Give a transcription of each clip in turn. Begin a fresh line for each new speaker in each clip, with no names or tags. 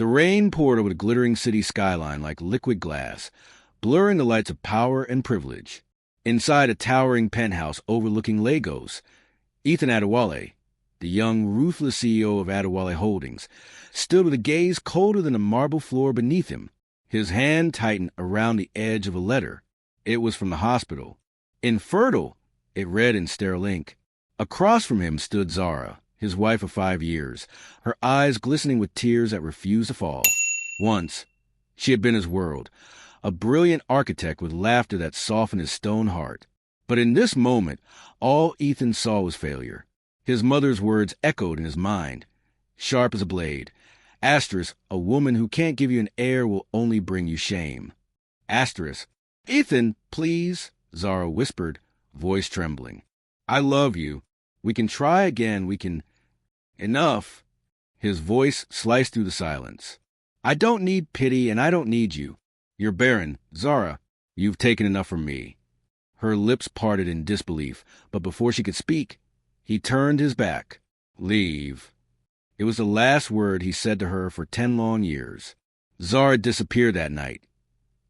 The rain poured over the glittering city skyline like liquid glass, blurring the lights of power and privilege. Inside a towering penthouse overlooking Lagos, Ethan Adewale, the young, ruthless CEO of Adewale Holdings, stood with a gaze colder than the marble floor beneath him. His hand tightened around the edge of a letter. It was from the hospital. Infertile, it read in sterile ink. Across from him stood Zara, his wife of 5 years, her eyes glistening with tears that refused to fall. Once, she had been his world, a brilliant architect with laughter that softened his stone heart. But in this moment, all Ethan saw was failure. His mother's words echoed in his mind, sharp as a blade. Asterisk, a woman who can't give you an heir will only bring you shame. Asterisk, Ethan, please, Zara whispered, voice trembling. I love you. We can try again, we can... Enough. His voice sliced through the silence. I don't need pity and I don't need you. You're barren. Zara, you've taken enough from me. Her lips parted in disbelief, but before she could speak, he turned his back. Leave. It was the last word he said to her for 10 long years. Zara disappeared that night,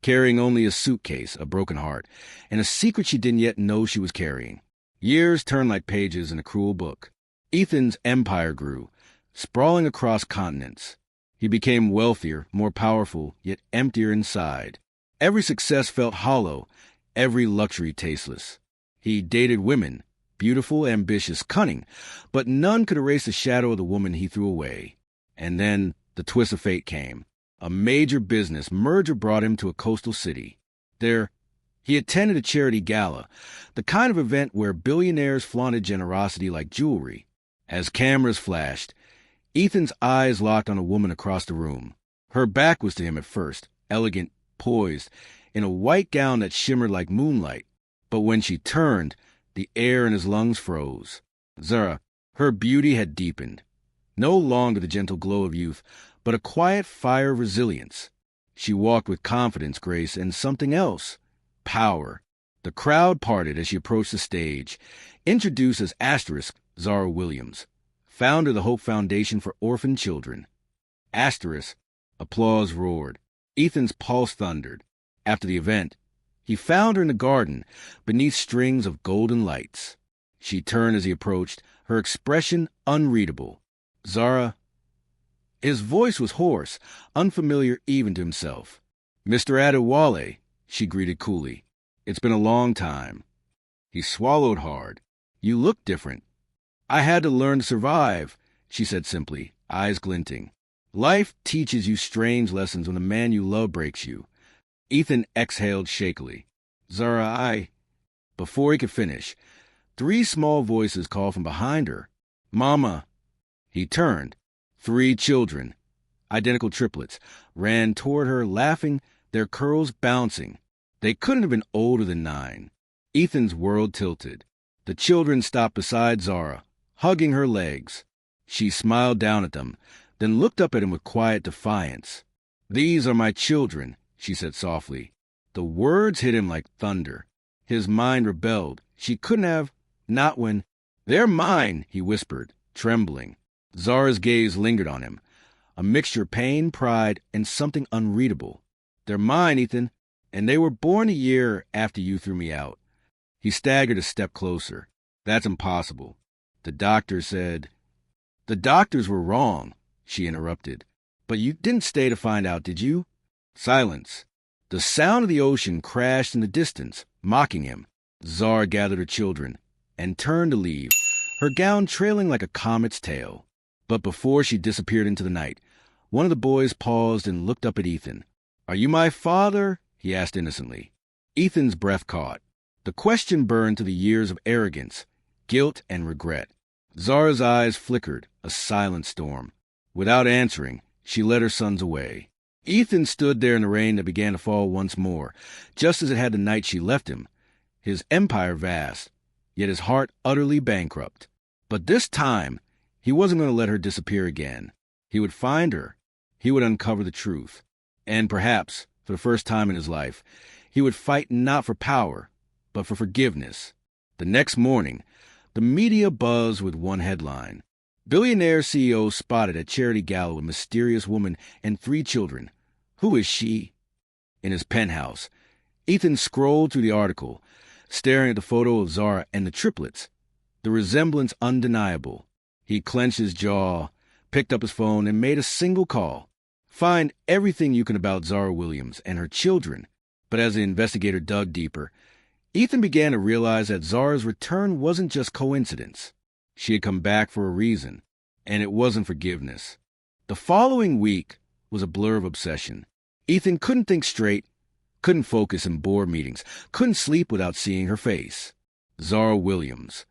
carrying only a suitcase, a broken heart, and a secret she didn't yet know she was carrying. Years turned like pages in a cruel book. Ethan's empire grew, sprawling across continents. He became wealthier, more powerful, yet emptier inside. Every success felt hollow, every luxury tasteless. He dated women, beautiful, ambitious, cunning, but none could erase the shadow of the woman he threw away. And then the twist of fate came. A major business merger brought him to a coastal city. There, he attended a charity gala, the kind of event where billionaires flaunted generosity like jewelry. As cameras flashed, Ethan's eyes locked on a woman across the room. Her back was to him at first, elegant, poised, in a white gown that shimmered like moonlight. But when she turned, the air in his lungs froze. Zara, her beauty had deepened. No longer the gentle glow of youth, but a quiet fire of resilience. She walked with confidence, grace, and something else. Power. The crowd parted as she approached the stage. Introduced as Asterisk, Zara Williams, founder of the Hope Foundation for Orphan Children. Asterisk. Applause roared. Ethan's pulse thundered. After the event, he found her in the garden, beneath strings of golden lights. She turned as he approached, her expression unreadable. Zara. His voice was hoarse, unfamiliar even to himself. Mr. Adewale, she greeted coolly. It's been a long time. He swallowed hard. You look different. I had to learn to survive, she said simply, eyes glinting. Life teaches you strange lessons when the man you love breaks you. Ethan exhaled shakily. Zara, Before he could finish, 3 small voices called from behind her. Mama. He turned. 3 children, identical triplets, ran toward her, laughing, their curls bouncing. They couldn't have been older than 9. Ethan's world tilted. The children stopped beside Zara, hugging her legs. She smiled down at them, then looked up at him with quiet defiance. These are my children, she said softly. The words hit him like thunder. His mind rebelled. She couldn't have, not when... They're mine, he whispered, trembling. Zara's gaze lingered on him, a mixture of pain, pride, and something unreadable. They're mine, Ethan, and they were born a year after you threw me out. He staggered a step closer. That's impossible. The doctor said... The doctors were wrong, she interrupted. But you didn't stay to find out, did you? Silence. The sound of the ocean crashed in the distance, mocking him. Zara gathered her children and turned to leave, her gown trailing like a comet's tail. But before she disappeared into the night, one of the boys paused and looked up at Ethan. Are you my father? He asked innocently. Ethan's breath caught. The question burned to the years of arrogance, guilt, and regret. Zara's eyes flickered, a silent storm. Without answering, she led her sons away. Ethan stood there in the rain that began to fall once more, just as it had the night she left him, his empire vast, yet his heart utterly bankrupt. But this time, he wasn't going to let her disappear again. He would find her. He would uncover the truth. And perhaps, for the first time in his life, he would fight not for power, but for forgiveness. The next morning, the media buzzed with one headline. Billionaire CEO spotted at charity gala a mysterious woman and 3 children. Who is she? In his penthouse, Ethan scrolled through the article, staring at the photo of Zara and the triplets. The resemblance undeniable. He clenched his jaw, picked up his phone, and made a single call. Find everything you can about Zara Williams and her children. But as the investigator dug deeper, Ethan began to realize that Zara's return wasn't just coincidence. She had come back for a reason, and it wasn't forgiveness. The following week was a blur of obsession. Ethan couldn't think straight, couldn't focus in board meetings, couldn't sleep without seeing her face. Zara Williams.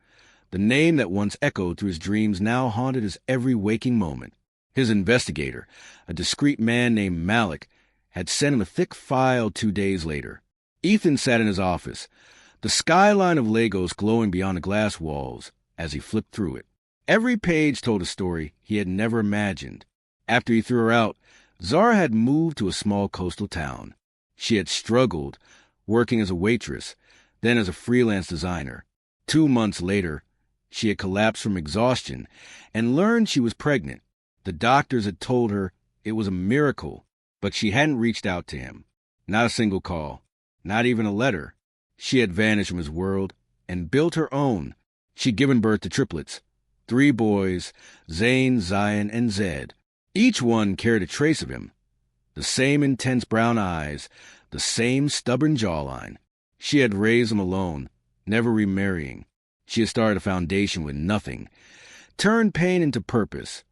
The name that once echoed through his dreams now haunted his every waking moment. His investigator, a discreet man named Malik, had sent him a thick file 2 days later. Ethan sat in his office, the skyline of Lagos glowing beyond the glass walls as he flipped through it. Every page told a story he had never imagined. After he threw her out, Zara had moved to a small coastal town. She had struggled, working as a waitress, then as a freelance designer. 2 months later, she had collapsed from exhaustion and learned she was pregnant. The doctors had told her it was a miracle, but she hadn't reached out to him. Not a single call, not even a letter. She had vanished from his world and built her own. She'd given birth to triplets, 3 boys, Zayn, Zion, and Zed. Each one carried a trace of him. The same intense brown eyes, the same stubborn jawline. She had raised them alone, never remarrying. She had started a foundation with nothing, turned pain into purpose,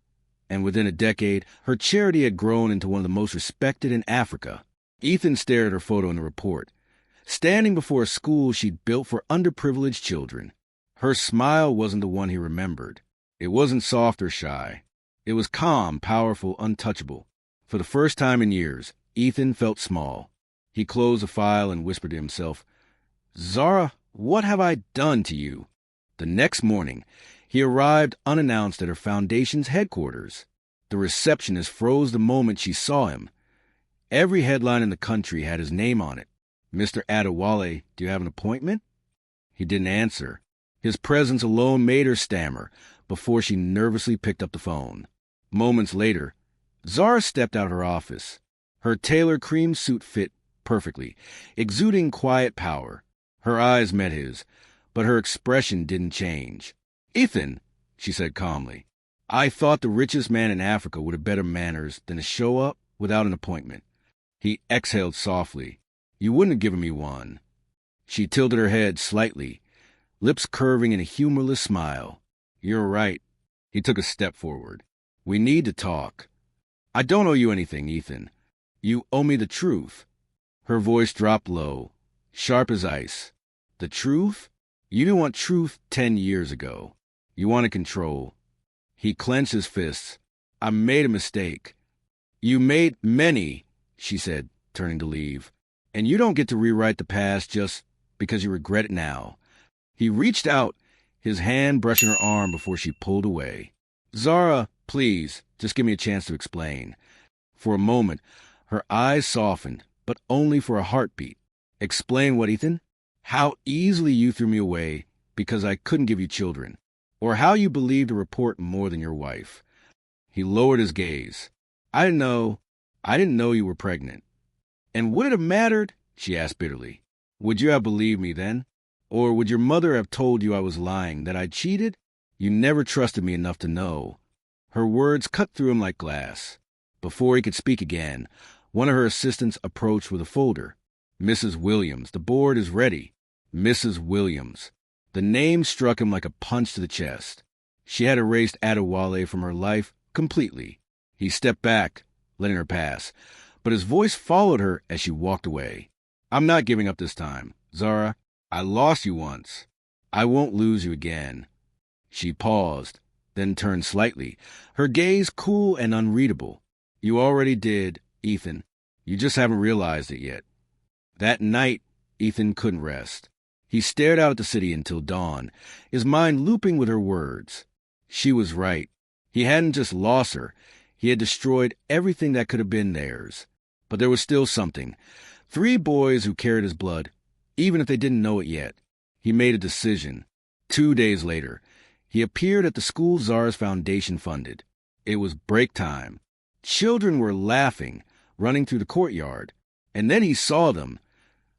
and within a decade, her charity had grown into one of the most respected in Africa. Ethan stared at her photo in the report, standing before a school she'd built for underprivileged children. Her smile wasn't the one he remembered. It wasn't soft or shy. It was calm, powerful, untouchable. For the first time in years, Ethan felt small. He closed the file and whispered to himself, "Zara, what have I done to you?" The next morning, he arrived unannounced at her foundation's headquarters. The receptionist froze the moment she saw him. Every headline in the country had his name on it. "Mr. Adewale, do you have an appointment?" He didn't answer. His presence alone made her stammer before she nervously picked up the phone. Moments later, Zara stepped out of her office. Her tailored cream suit fit perfectly, exuding quiet power. Her eyes met his, but her expression didn't change. "Ethan," she said calmly, "I thought the richest man in Africa would have better manners than to show up without an appointment." He exhaled softly. "You wouldn't have given me one." She tilted her head slightly, lips curving in a humorless smile. "You're right." He took a step forward. "We need to talk." "I don't owe you anything, Ethan. You owe me the truth." Her voice dropped low, sharp as ice. "The truth? You didn't want truth 10 years ago. You wanted control." He clenched his fists. "I made a mistake." "You made many," she said, turning to leave. "And you don't get to rewrite the past just because you regret it now." He reached out, his hand brushing her arm before she pulled away. "Zara, please, just give me a chance to explain." For a moment, her eyes softened, but only for a heartbeat. "Explain what, Ethan? How easily you threw me away because I couldn't give you children, or how you believed a report more than your wife." He lowered his gaze. I didn't know you were pregnant." "And would it have mattered?" she asked bitterly. "Would you have believed me then? Or would your mother have told you I was lying, that I cheated? You never trusted me enough to know." Her words cut through him like glass. Before he could speak again, one of her assistants approached with a folder. "Mrs. Williams, the board is ready." Mrs. Williams. The name struck him like a punch to the chest. She had erased Adewale from her life completely. He stepped back, letting her pass, but his voice followed her as she walked away. "I'm not giving up this time, Zara. I lost you once. I won't lose you again." She paused, then turned slightly, her gaze cool and unreadable. "You already did, Ethan. You just haven't realized it yet." That night, Ethan couldn't rest. He stared out at the city until dawn, his mind looping with her words. She was right. He hadn't just lost her. He had destroyed everything that could have been theirs. But there was still something. 3 boys who carried his blood, even if they didn't know it yet. He made a decision. 2 days later, He appeared at the school Zara's foundation funded. It was break time. Children were laughing, running through the courtyard. And then he saw them.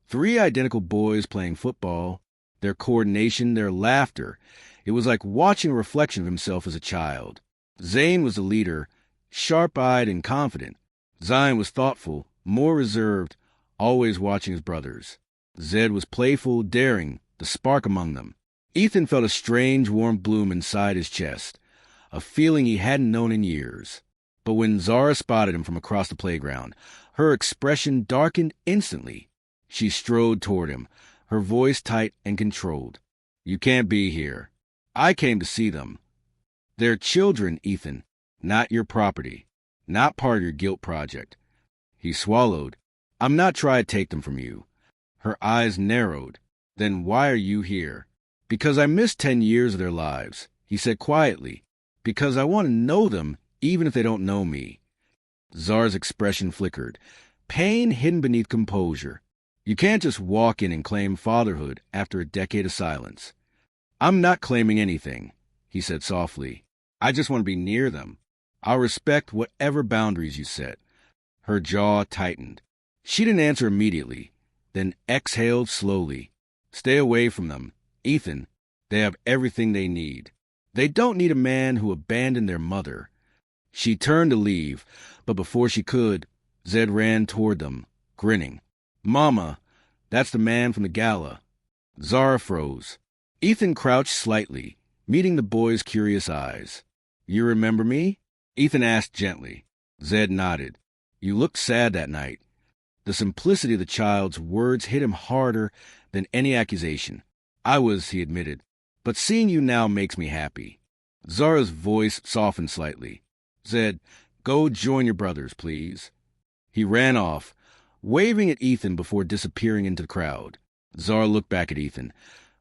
3 identical boys playing football. Their coordination, their laughter. It was like watching a reflection of himself as a child. Zayn was the leader, sharp-eyed and confident. Zion was thoughtful, more reserved, always watching his brothers. Zed was playful, daring, the spark among them. Ethan felt a strange, warm bloom inside his chest, a feeling he hadn't known in years. But when Zara spotted him from across the playground, her expression darkened instantly. She strode toward him, her voice tight and controlled. "You can't be here. I came to see them. They're children, Ethan, not your property, not part of your guilt project." He swallowed. "I'm not trying to take them from you." Her eyes narrowed. "Then why are you here?" "Because I missed 10 years of their lives," he said quietly. "Because I want to know them, even if they don't know me." Zara's expression flickered, pain hidden beneath composure. You can't just walk in and claim fatherhood after a decade of silence. "I'm not claiming anything," he said softly. "I just want to be near them. I'll respect whatever boundaries you set." Her jaw tightened. She didn't answer immediately, then exhaled slowly. "Stay away from them. Ethan, they have everything they need. They don't need a man who abandoned their mother." She turned to leave, but before she could, Zed ran toward them, grinning. "Mama, that's the man from the gala." Zara froze. Ethan crouched slightly, meeting the boy's curious eyes. "You remember me?" Ethan asked gently. Zed nodded. "You looked sad that night." The simplicity of the child's words hit him harder than any accusation. "I was," he admitted, "but seeing you now makes me happy." Zara's voice softened slightly. "Zed, go join your brothers, please." He ran off, waving at Ethan before disappearing into the crowd. Zara looked back at Ethan,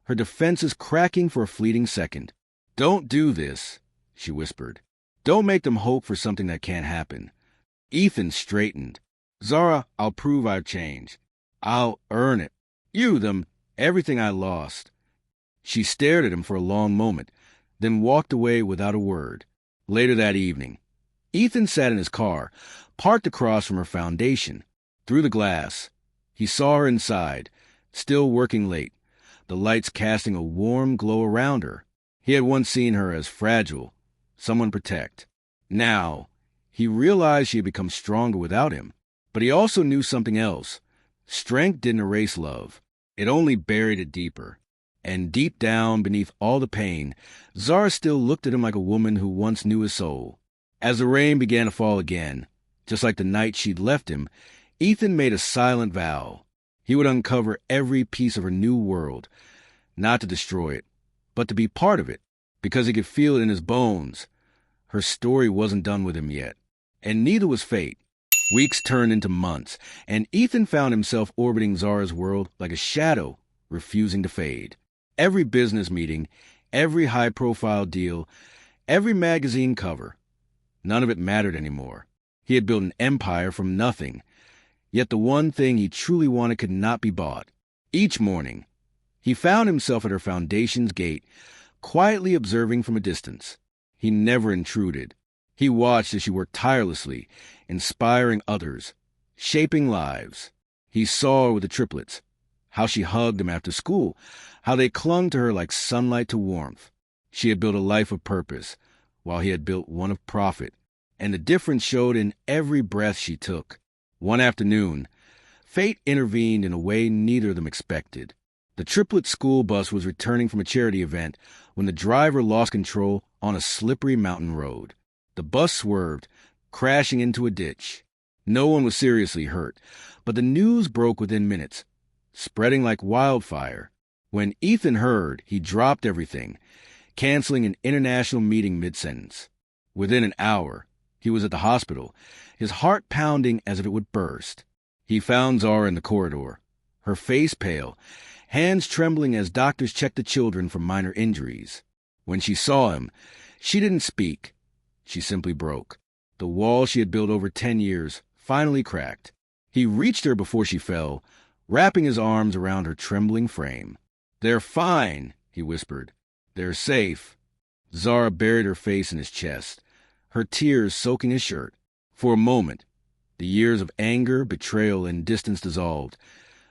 her defenses cracking for a fleeting second. "Don't do this," she whispered. "Don't make them hope for something that can't happen." Ethan straightened. "Zara, I'll prove I've changed. I'll earn it. You, them, everything I lost." She stared at him for a long moment, then walked away without a word. Later that evening, Ethan sat in his car, parked across from her foundation. Through the glass, he saw her inside, still working late, the lights casting a warm glow around her. He had once seen her as fragile, someone to protect. Now, he realized she had become stronger without him. But he also knew something else. Strength didn't erase love. It only buried it deeper. And deep down, beneath all the pain, Zara still looked at him like a woman who once knew his soul. As the rain began to fall again, just like the night she'd left him, Ethan made a silent vow. He would uncover every piece of her new world, not to destroy it, but to be part of it, because he could feel it in his bones. Her story wasn't done with him yet, and neither was fate. Weeks turned into months, and Ethan found himself orbiting Zara's world like a shadow, refusing to fade. Every business meeting, every high-profile deal, every magazine cover, none of it mattered anymore. He had built an empire from nothing, yet the one thing he truly wanted could not be bought. Each morning, he found himself at her foundation's gate, quietly observing from a distance. He never intruded. He watched as she worked tirelessly, inspiring others, shaping lives. He saw her with the triplets, how she hugged them after school, how they clung to her like sunlight to warmth. She had built a life of purpose, while he had built one of profit, and the difference showed in every breath she took. One afternoon, fate intervened in a way neither of them expected. The triplet school bus was returning from a charity event when the driver lost control on a slippery mountain road. The bus swerved, crashing into a ditch. No one was seriously hurt, but the news broke within minutes, spreading like wildfire. When Ethan heard, he dropped everything, canceling an international meeting mid-sentence. Within an hour, he was at the hospital, his heart pounding as if it would burst. He found Zara in the corridor, her face pale, hands trembling as doctors checked the children for minor injuries. When she saw him, she didn't speak. She simply broke. The wall she had built over 10 years finally cracked. He reached her before she fell, wrapping his arms around her trembling frame. "They're fine," he whispered. "They're safe." Zara buried her face in his chest, her tears soaking his shirt. For a moment, the years of anger, betrayal, and distance dissolved,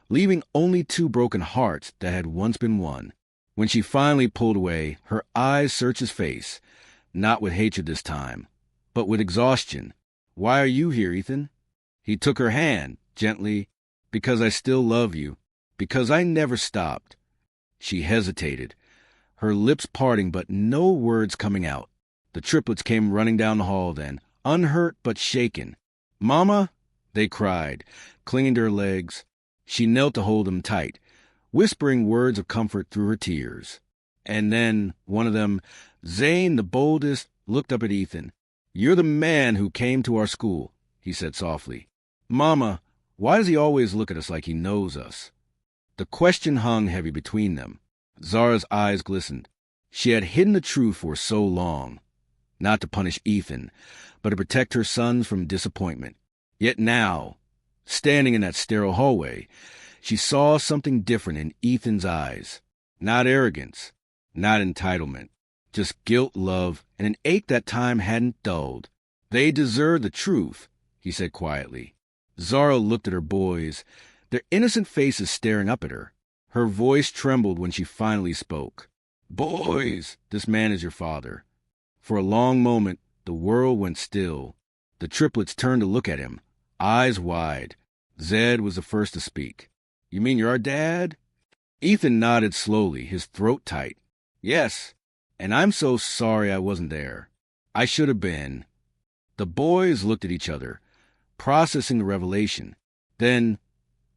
leaving only two broken hearts that had once been one. When she finally pulled away, her eyes searched his face, not with hatred this time, but with exhaustion. "Why are you here, Ethan?" He took her hand, gently. "Because I still love you. Because I never stopped." She hesitated, her lips parting but no words coming out. The triplets came running down the hall then, unhurt but shaken. "Mama!" they cried, clinging to her legs. She knelt to hold them tight, whispering words of comfort through her tears. And then one of them, Zane, the boldest, looked up at Ethan. "You're the man who came to our school," he said softly. "Mama, why does he always look at us like he knows us?" The question hung heavy between them. Zara's eyes glistened. She had hidden the truth for so long, not to punish Ethan, but to protect her sons from disappointment. Yet now, standing in that sterile hallway, she saw something different in Ethan's eyes. Not arrogance, not entitlement, just guilt, love, and an ache that time hadn't dulled. "They deserve the truth," he said quietly. Zara looked at her boys, their innocent faces staring up at her. Her voice trembled when she finally spoke. "Boys, this man is your father." For a long moment, the world went still. The triplets turned to look at him, eyes wide. Zed was the first to speak. "You mean you're our dad?" Ethan nodded slowly, his throat tight. "Yes, and I'm so sorry I wasn't there. I should have been." The boys looked at each other, processing the revelation. Then,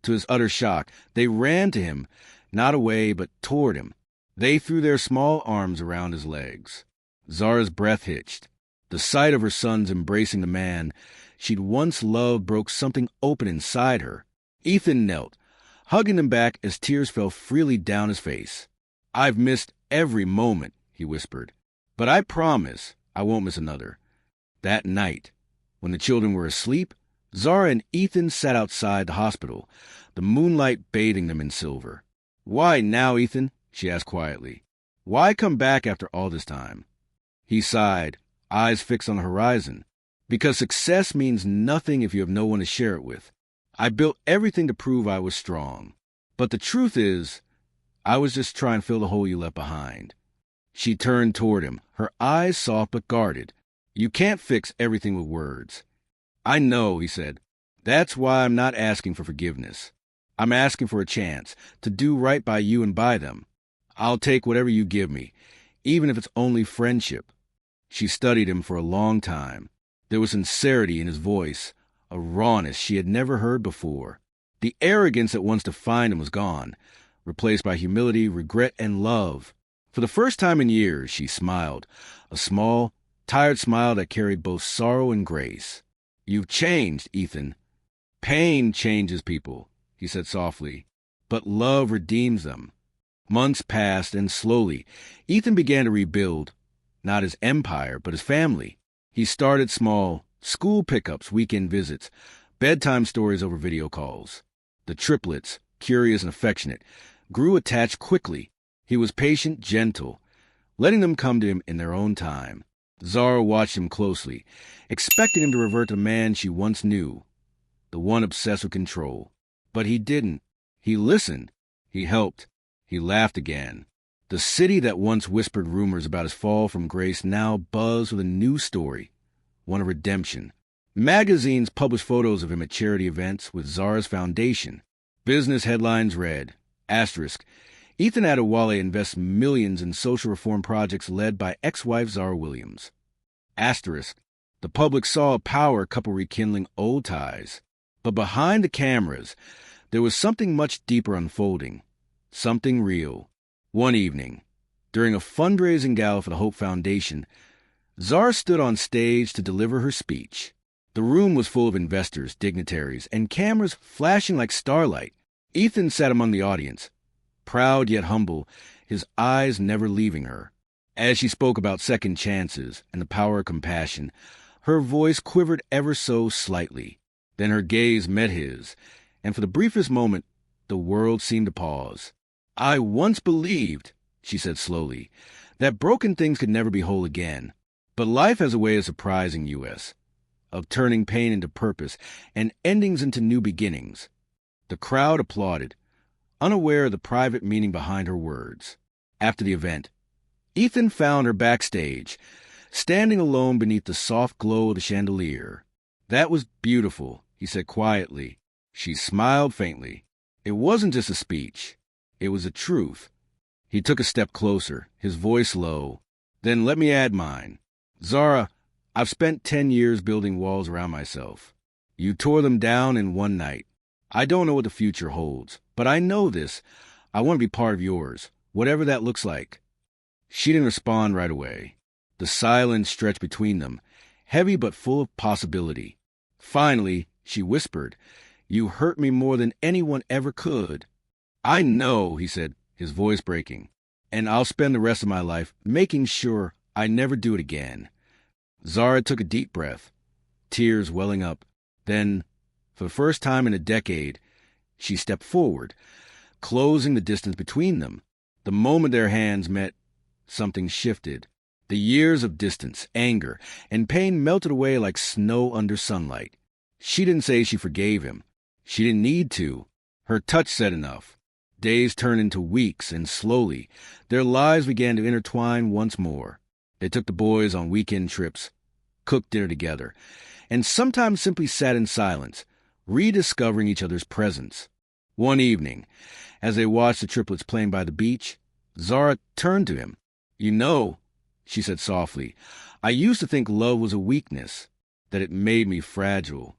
to his utter shock, they ran to him, not away, but toward him. They threw their small arms around his legs. Zara's breath hitched. The sight of her sons embracing the man she'd once loved broke something open inside her. Ethan knelt, hugging them back as tears fell freely down his face. "I've missed every moment," he whispered, "but I promise I won't miss another." That night, when the children were asleep, Zara and Ethan sat outside the hospital, the moonlight bathing them in silver. "Why now, Ethan?" she asked quietly. "Why come back after all this time?" He sighed, eyes fixed on the horizon. "Because success means nothing if you have no one to share it with. I built everything to prove I was strong. But the truth is, I was just trying to fill the hole you left behind." She turned toward him, her eyes soft but guarded. "You can't fix everything with words." "I know," he said. "That's why I'm not asking for forgiveness. I'm asking for a chance to do right by you and by them. I'll take whatever you give me, even if it's only friendship." She studied him for a long time. There was sincerity in his voice, a rawness she had never heard before. The arrogance that once defined him was gone, replaced by humility, regret, and love. For the first time in years, she smiled, a small, tired smile that carried both sorrow and grace. "You've changed, Ethan. Pain changes people," he said softly, "but love redeems them." Months passed, and slowly, Ethan began to rebuild, not his empire, but his family. He started small, school pickups, weekend visits, bedtime stories over video calls. The triplets, curious and affectionate, grew attached quickly. He was patient, gentle, letting them come to him in their own time. Zara watched him closely, expecting him to revert to the man she once knew, the one obsessed with control. But he didn't. He listened. He helped. He laughed again. The city that once whispered rumors about his fall from grace now buzzed with a new story, one of redemption. Magazines published photos of him at charity events with Zara's foundation. Business headlines read, asterisk, Ethan Adewale invests millions in social reform projects led by ex-wife Zara Williams. Asterisk, the public saw a power couple rekindling old ties. But behind the cameras, there was something much deeper unfolding, something real. One evening, during a fundraising gala for the Hope Foundation, Zara stood on stage to deliver her speech. The room was full of investors, dignitaries, and cameras flashing like starlight. Ethan sat among the audience, proud yet humble, his eyes never leaving her. As she spoke about second chances and the power of compassion, her voice quivered ever so slightly. Then her gaze met his, and for the briefest moment, the world seemed to pause. "I once believed," she said slowly, that broken things could never be whole again. But life has a way of surprising us, of turning pain into purpose and endings into new beginnings. The crowd applauded, unaware of the private meaning behind her words. After the event, Ethan found her backstage, standing alone beneath the soft glow of the chandelier. "That was beautiful," he said quietly. She smiled faintly. It wasn't just a speech. It was a truth. He took a step closer, his voice low. "Then let me add mine. Zara, I've spent 10 years building walls around myself. You tore them down in one night. I don't know what the future holds, but I know this. I want to be part of yours, whatever that looks like." She didn't respond right away. The silence stretched between them, heavy but full of possibility. Finally, she whispered, "You hurt me more than anyone ever could." "I know," he said, his voice breaking, "and I'll spend the rest of my life making sure I never do it again." Zara took a deep breath, tears welling up. Then, for the first time in a decade, she stepped forward, closing the distance between them. The moment their hands met, something shifted. The years of distance, anger, and pain melted away like snow under sunlight. She didn't say she forgave him. She didn't need to. Her touch said enough. Days turned into weeks, and slowly, their lives began to intertwine once more. They took the boys on weekend trips, cooked dinner together, and sometimes simply sat in silence, rediscovering each other's presence. One evening, as they watched the triplets playing by the beach, Zara turned to him. "You know," she said softly, "I used to think love was a weakness, that it made me fragile."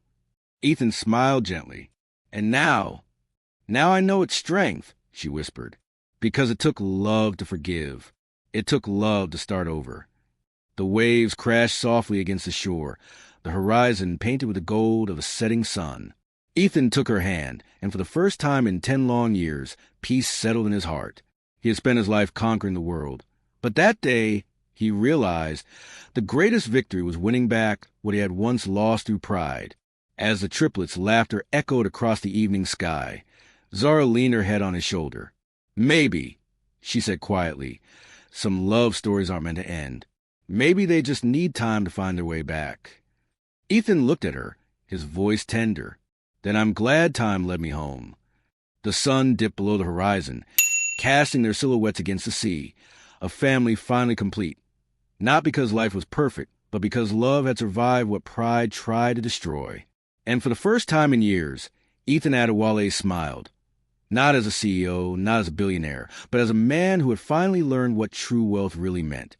Ethan smiled gently. "And now I know it's strength," she whispered, "because it took love to forgive. It took love to start over." The waves crashed softly against the shore, the horizon painted with the gold of a setting sun. Ethan took her hand, and for the first time in 10 long years, peace settled in his heart. He had spent his life conquering the world. But that day, he realized the greatest victory was winning back what he had once lost through pride. As the triplets' laughter echoed across the evening sky, Zara leaned her head on his shoulder. "Maybe," she said quietly, "some love stories aren't meant to end. Maybe they just need time to find their way back." Ethan looked at her, his voice tender. "Then I'm glad time led me home." The sun dipped below the horizon, casting their silhouettes against the sea, a family finally complete. Not because life was perfect, but because love had survived what pride tried to destroy. And for the first time in years, Ethan Adewale smiled. Not as a CEO, not as a billionaire, but as a man who had finally learned what true wealth really meant.